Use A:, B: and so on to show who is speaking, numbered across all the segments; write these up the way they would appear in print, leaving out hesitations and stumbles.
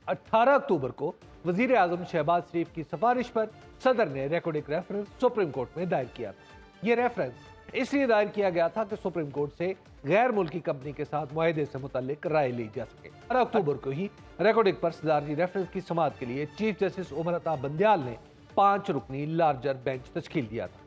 A: 18 अक्टूबर को वजीर आजम शहबाज शरीफ की सिफारिश पर सदर ने रेकॉर्डिक रेफरेंस सुप्रीम कोर्ट में दायर किया था। यह रेफरेंस इसलिए दायर किया गया था कि सुप्रीम कोर्ट से गैर मुल्की कंपनी के साथ मुआहदे से मुतल्लिक राय ली जा सके। 18 अक्टूबर को ही रेकॉर्डिक पर सदारती रेफरेंस की समाअत के लिए चीफ जस्टिस उमर अता बंदयाल ने 5 रुकनी लार्जर बेंच तश्कील दिया था।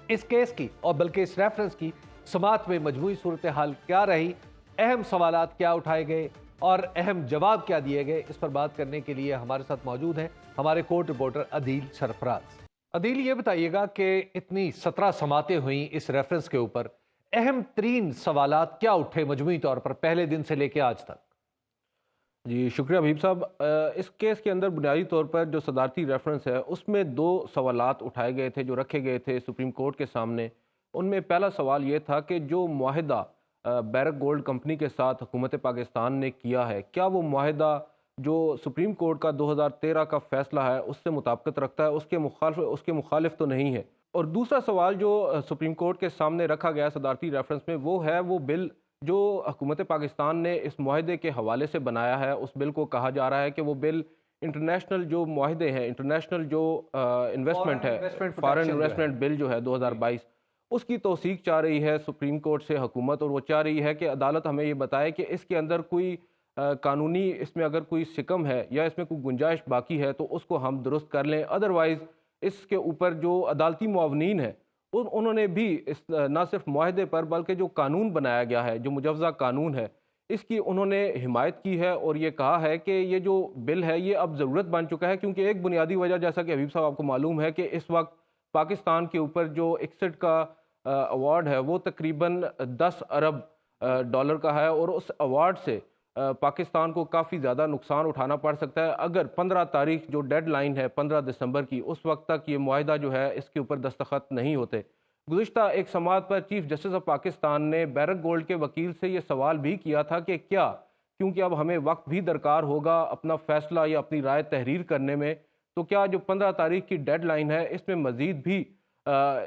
A: इस केस की और बल्कि इस रेफरेंस की समाअत में मजमूई सूरत हाल क्या रही, अहम सवालात क्या उठाए गए और अहम जवाब क्या दिए गए, इस पर बात करने के लिए हमारे साथ मौजूद हैं हमारे कोर्ट रिपोर्टर अदील सरफराज। अदील, ये बताइएगा कि इतनी 17 समातें हुई इस रेफरेंस के ऊपर, अहम तरीन सवालात क्या उठे मजमूई तौर पर पहले दिन से लेकर आज तक?
B: जी शुक्रिया हबीब साहब। इस केस के अंदर बुनियादी तौर पर जो सदारती रेफरेंस है उसमें 2 सवालात उठाए गए थे जो रखे गए थे सुप्रीम कोर्ट के सामने। उनमें पहला सवाल ये था कि जो मुआहिदा बैरक गोल्ड कंपनी के साथ हुकूमत पाकिस्तान ने किया है, क्या वो मुआहिदा जो सुप्रीम कोर्ट का 2013 का फैसला है उससे मुताबिकत रखता है, उसके मुखालिफ तो नहीं है। और दूसरा सवाल जो सुप्रीम कोर्ट के सामने रखा गया सदारती रेफरेंस में वो बिल जो हुकूमत पाकिस्तान ने इस मुआहदे के हवाले से बनाया है। उस बिल को कहा जा रहा है कि वो बिल इंटरनेशनल जो मुआहदे हैं, इंटरनेशनल जो इन्वेस्टमेंट है, फॉरेन इन्वेस्टमेंट बिल जो है 2022, उसकी तौसीक चाह रही है सुप्रीम कोर्ट से हुकूमत। और वो चाह रही है कि अदालत हमें ये बताए कि इसके अंदर कोई कानूनी, इसमें अगर कोई सिकम है या इसमें कोई गुंजाइश बाकी है तो उसको हम दुरुस्त कर लें। अदरवाइज़ इसके ऊपर जो अदालती मुआवनीन है उन्होंने भी इस ना सिर्फ मुआहदे पर बल्कि जो कानून बनाया गया है, जो मुजवज़ा कानून है, इसकी उन्होंने हिमायत की है। और ये कहा है कि ये जो बिल है ये अब ज़रूरत बन चुका है, क्योंकि एक बुनियादी वजह, जैसा कि हबीब साहब आपको मालूम है, कि इस वक्त पाकिस्तान के ऊपर जो ICSID का अवार्ड है वो तकरीबन 10 अरब डॉलर का है। और उस अवार्ड से पाकिस्तान को काफ़ी ज़्यादा नुकसान उठाना पड़ सकता है अगर 15 तारीख जो डेड लाइन है 15 दिसंबर की, उस वक्त तक ये मुआहिदा जो है इसके ऊपर दस्तखत नहीं होते। गुज़िश्ता एक समाअत पर चीफ जस्टिस ऑफ पाकिस्तान ने बैरक गोल्ड के वकील से ये सवाल भी किया था कि क्या, क्योंकि अब हमें वक्त भी दरकार होगा अपना फ़ैसला या अपनी राय तहरीर करने में, तो क्या जो 15 तारीख की डेड लाइन है इसमें मज़ीद भी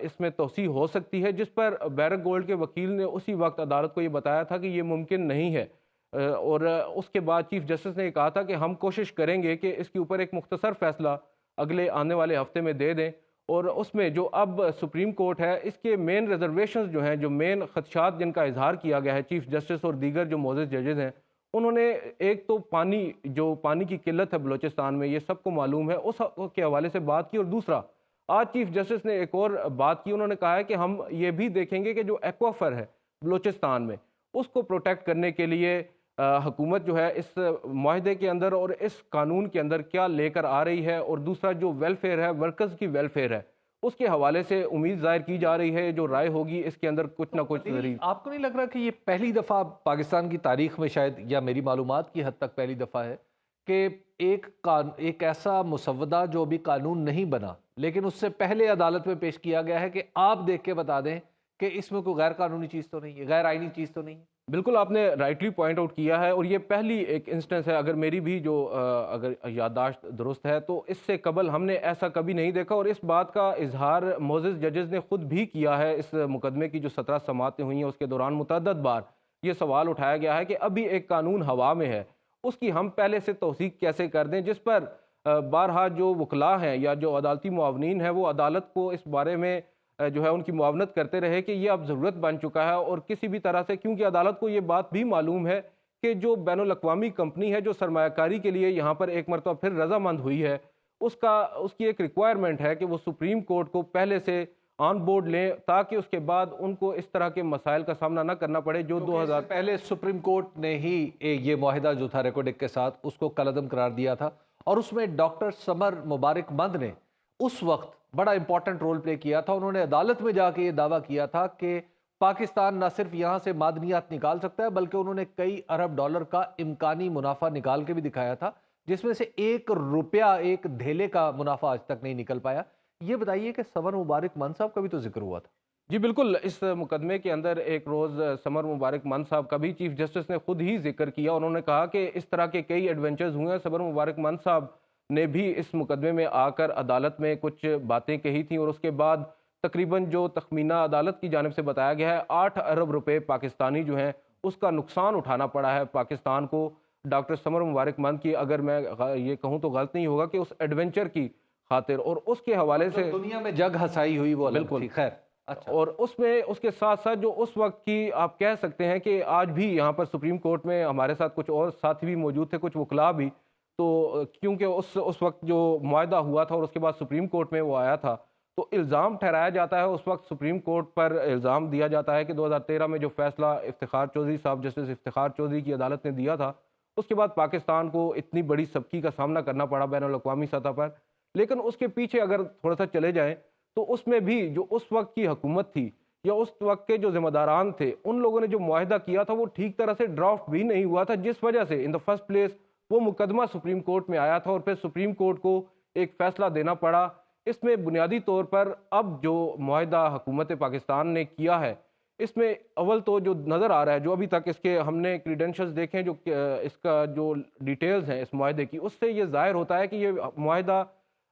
B: इसमें तोसी हो सकती है। जिस पर बैरक गोल्ड के वकील ने उसी वक्त अदालत को ये बताया था कि ये मुमकिन नहीं है। और उसके बाद चीफ जस्टिस ने कहा था कि हम कोशिश करेंगे कि इसके ऊपर एक मुख्तसर फैसला अगले आने वाले हफ्ते में दे दें। और उसमें जो अब सुप्रीम कोर्ट है इसके मेन रिजर्वेशंस जो हैं, जो मेन खदशात जिनका इजहार किया गया है चीफ जस्टिस और दीगर जो मोअज़्ज़ज़ जजेज़ हैं, उन्होंने एक तो पानी की किल्लत है बलूचिस्तान में, ये सबको मालूम है, उस के हवाले से बात की। और दूसरा, आज चीफ जस्टिस ने एक और बात की, उन्होंने कहा है कि हम ये भी देखेंगे कि जो एक्वाफर है बलूचिस्तान में उसको प्रोटेक्ट करने के लिए हुकूमत जो है इस मुआहदे के अंदर और इस कानून के अंदर क्या लेकर आ रही है। और दूसरा जो वेलफेयर है, वर्कर्स की वेलफेयर है, उसके हवाले से उम्मीद जाहिर की जा रही है जो राय होगी इसके अंदर कुछ ना कुछ जरूर।
A: आपको नहीं लग रहा कि ये पहली दफ़ा पाकिस्तान की तारीख में, शायद या मेरी मालूमात की हद तक पहली दफ़ा है कि एक ऐसा मुसव्वदा जो अभी कानून नहीं बना लेकिन उससे पहले अदालत में पेश किया गया है कि आप देख के बता दें कि इसमें कोई गैर कानूनी चीज़ तो नहीं है, गैर आईनी चीज़ तो नहीं है?
B: बिल्कुल, आपने राइटली पॉइंट आउट किया है। और ये पहली एक इंस्टेंस है, अगर मेरी भी जो अगर याददाश्त दुरुस्त है तो इससे कबल हमने ऐसा कभी नहीं देखा। और इस बात का इजहार मोअज़्ज़ज़ जजेज़ ने खुद भी किया है। इस मुकदमे की जो 17 समातें हुई हैं उसके दौरान मुतअद्दिद बार ये सवाल उठाया गया है कि अभी एक कानून हवा में है, उसकी हम पहले से तौसीक कैसे कर दें। जिस पर बारहा जो वकला हैं या जो अदालती मुआवनीन हैं वो अदालत को इस बारे में जो है उनकी मुआवनत करते रहे कि ये अब ज़रूरत बन चुका है। और किसी भी तरह से, क्योंकि अदालत को ये बात भी मालूम है कि जो बैनुल-अक़वामी कंपनी है जो सरमायाकारी के लिए यहाँ पर एक मरतबा फिर रजामंद हुई है, उसकी एक रिक्वायरमेंट है कि वो सुप्रीम कोर्ट को पहले से ऑन बोर्ड लें ताकि उसके बाद उनको इस तरह के मसाइल का सामना न करना पड़े जो 2000
A: पहले सुप्रीम कोर्ट ने ही ये मुआहिदा जो था रेकॉर्डिक के साथ उसको कलअदम करार दिया था। और उसमें डॉक्टर समर मुबारक मंद ने उस वक्त बड़ा इंपॉर्टेंट रोल प्ले किया था। उन्होंने अदालत में जाके ये दावा किया था कि पाकिस्तान न सिर्फ यहाँ से मादनियात निकाल सकता है बल्कि उन्होंने कई अरब डॉलर का इम्कानी मुनाफा निकाल के भी दिखाया था, जिसमें से 1 रुपया, 1 धेले का मुनाफा आज तक नहीं निकल पाया। ये बताइए कि समर मुबारक मंद साहब का भी तो जिक्र हुआ था।
B: जी बिल्कुल, इस मुकदमे के अंदर एक रोज़ समर मुबारक मंद साहब का भी चीफ जस्टिस ने खुद ही जिक्र किया। उन्होंने कहा कि इस तरह के कई एडवेंचर्स हुए हैं। समर मुबारक मंद साहब ने भी इस मुकदमे में आकर अदालत में कुछ बातें कही थी और उसके बाद तकरीबन जो तखमीना अदालत की जानिब से बताया गया है 8 अरब रुपए पाकिस्तानी जो हैं उसका नुकसान उठाना पड़ा है पाकिस्तान को डॉक्टर समर मुबारक मंद की, अगर मैं ये कहूँ तो गलत नहीं होगा, कि उस एडवेंचर की खातिर और उसके हवाले से
A: दुनिया में जग हसाई हुई वो अलग
B: बिल्कुल
A: थी। खैर, अच्छा,
B: और उसमें उसके साथ साथ जो उस वक्त की आप कह सकते हैं कि आज भी यहाँ पर सुप्रीम कोर्ट में हमारे साथ कुछ और साथी भी मौजूद थे, कुछ वकला भी, तो क्योंकि उस वक्त जो मुआहदा हुआ था और उसके बाद सुप्रीम कोर्ट में वो आया था, तो इल्ज़ाम ठहराया जाता है, उस वक्त सुप्रीम कोर्ट पर इल्ज़ाम दिया जाता है कि 2013 में जो फैसला इफ्तिखार चौधरी साहब, जस्टिस इफ्तिखार चौधरी की अदालत ने दिया था, उसके बाद पाकिस्तान को इतनी बड़ी सबकी का सामना करना पड़ा बैनुल अक़वामी सतह पर। लेकिन उसके पीछे अगर थोड़ा सा चले जाएं तो उसमें भी जो उस वक्त की हुकूमत थी या उस वक्त के जो जिम्मेदारान थे, उन लोगों ने जो मुआहिदा किया था वो ठीक तरह से ड्राफ्ट भी नहीं हुआ था, जिस वजह से इन द फर्स्ट प्लेस वो मुकदमा सुप्रीम कोर्ट में आया था और फिर सुप्रीम कोर्ट को एक फैसला देना पड़ा। इसमें बुनियादी तौर पर अब जो मुआहिदा हुकूमत पाकिस्तान ने किया है, इसमें अव्वल तो जो नज़र आ रहा है, जो अभी तक इसके हमने क्रीडेंशियल्स देखे हैं, जो इसका जो डिटेल्स हैं इस मुआहिदे की, उससे ये ज़ाहिर होता है कि ये मुआहिदा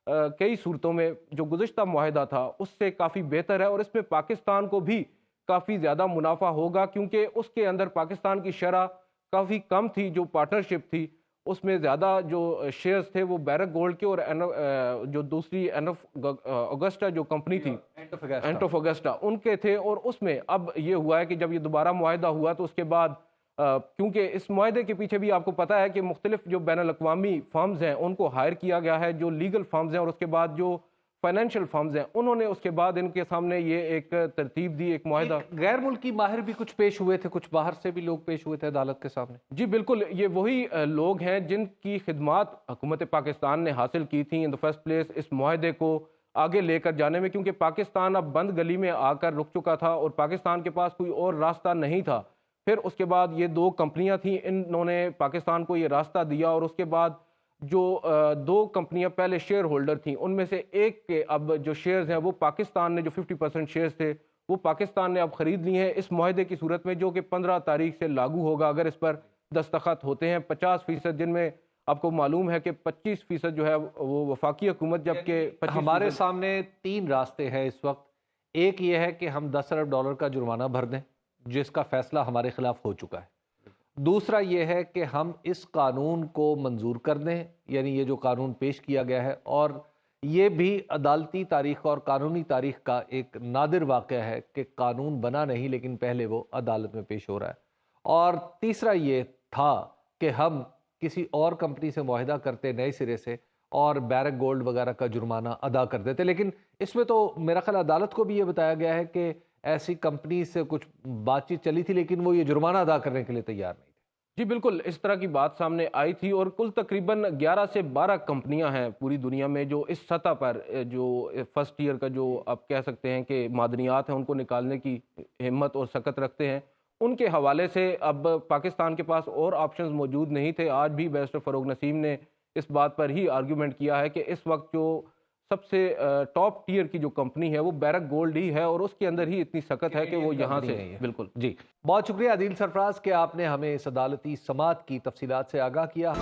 B: कई सूरतों में जो गुज़िश्ता मुआहिदा था उससे काफ़ी बेहतर है और इसमें पाकिस्तान को भी काफ़ी ज़्यादा मुनाफा होगा, क्योंकि उसके अंदर पाकिस्तान की शरह काफ़ी कम थी। जो पार्टनरशिप थी उसमें ज़्यादा जो शेयर्स थे वो बैरक गोल्ड के और जो दूसरी ऑगस्टा जो कंपनी थी, एंट ऑफ ऑगस्टा, उनके थे। और उसमें अब ये हुआ है कि जब ये दोबारा मुआहिदा हुआ तो उसके बाद क्योंकि इस मुआहिदे के पीछे भी आपको पता है कि मुख्तलिफ जो बैनुल अक़वामी फर्म्स हैं उनको हायर किया गया है, जो लीगल फर्म्स हैं, और उसके बाद जो फाइनेंशियल फर्म्स हैं उन्होंने उसके बाद इनके सामने ये एक तरतीब दी, एक मुआहिदा।
A: गैर मुल्की माहिर भी कुछ पेश हुए थे, कुछ बाहर से भी लोग पेश हुए थे अदालत के सामने।
B: जी बिल्कुल, ये वही लोग हैं जिनकी खिदमात हुकूमत पाकिस्तान ने हासिल की थी इन द फर्स्ट प्लेस इस मुआहिदे को आगे लेकर जाने में, क्योंकि पाकिस्तान अब बंद गली में आकर रुक चुका था और पाकिस्तान के पास कोई और रास्ता नहीं था। फिर उसके बाद ये दो कंपनियां थीं, इन्होंने पाकिस्तान को ये रास्ता दिया और उसके बाद जो दो कंपनियां पहले शेयर होल्डर थीं उनमें से एक के अब जो शेयर्स हैं वो पाकिस्तान ने, जो 50% शेयर्स थे वो पाकिस्तान ने अब ख़रीद लिए हैं इस मुआहिदे की सूरत में, जो कि 15 तारीख से लागू होगा अगर इस पर दस्तखत होते हैं। 50%, जिनमें आपको मालूम है कि 25% जो है वो वफाकी हुकूमत, जबकि
A: हमारे सामने 3 रास्ते हैं इस वक्त। एक ये है कि हम $10 अरब का जुर्माना भर दें, जिसका फैसला हमारे खिलाफ हो चुका है। दूसरा ये है कि हम इस कानून को मंजूर कर दें, यानी ये जो कानून पेश किया गया है, और ये भी अदालती तारीख और कानूनी तारीख का एक नादिर वाक़या है कि कानून बना नहीं लेकिन पहले वो अदालत में पेश हो रहा है। और तीसरा ये था कि हम किसी और कंपनी से मुआहिदा करते नए सिरे से और बैरक गोल्ड वगैरह का जुर्माना अदा कर देते, लेकिन इसमें तो मेरा ख्याल अदालत को भी ये बताया गया है कि ऐसी कंपनी से कुछ बातचीत चली थी लेकिन वो ये जुर्माना अदा करने के लिए तैयार नहीं थे।
B: जी बिल्कुल, इस तरह की बात सामने आई थी और कुल तकरीबन 11 से 12 कंपनियां हैं पूरी दुनिया में जो इस सतह पर जो फर्स्ट ईयर का जो आप कह सकते हैं कि मादनियात हैं उनको निकालने की हिम्मत और सकत रखते हैं। उनके हवाले से अब पाकिस्तान के पास और ऑप्शंस मौजूद नहीं थे। आज भी बैरिस्टर फ़ारूक नसीम ने इस बात पर ही आर्गूमेंट किया है कि इस वक्त जो सबसे टॉप टियर की जो कंपनी है वो बैरक गोल्ड ही है और उसके अंदर ही इतनी सकत है कि वो यहाँ से बिल्कुल।
A: जी, बहुत शुक्रिया आदिल सरफराज कि आपने हमें इस अदालती समाअत की तफसीलात से आगाह किया।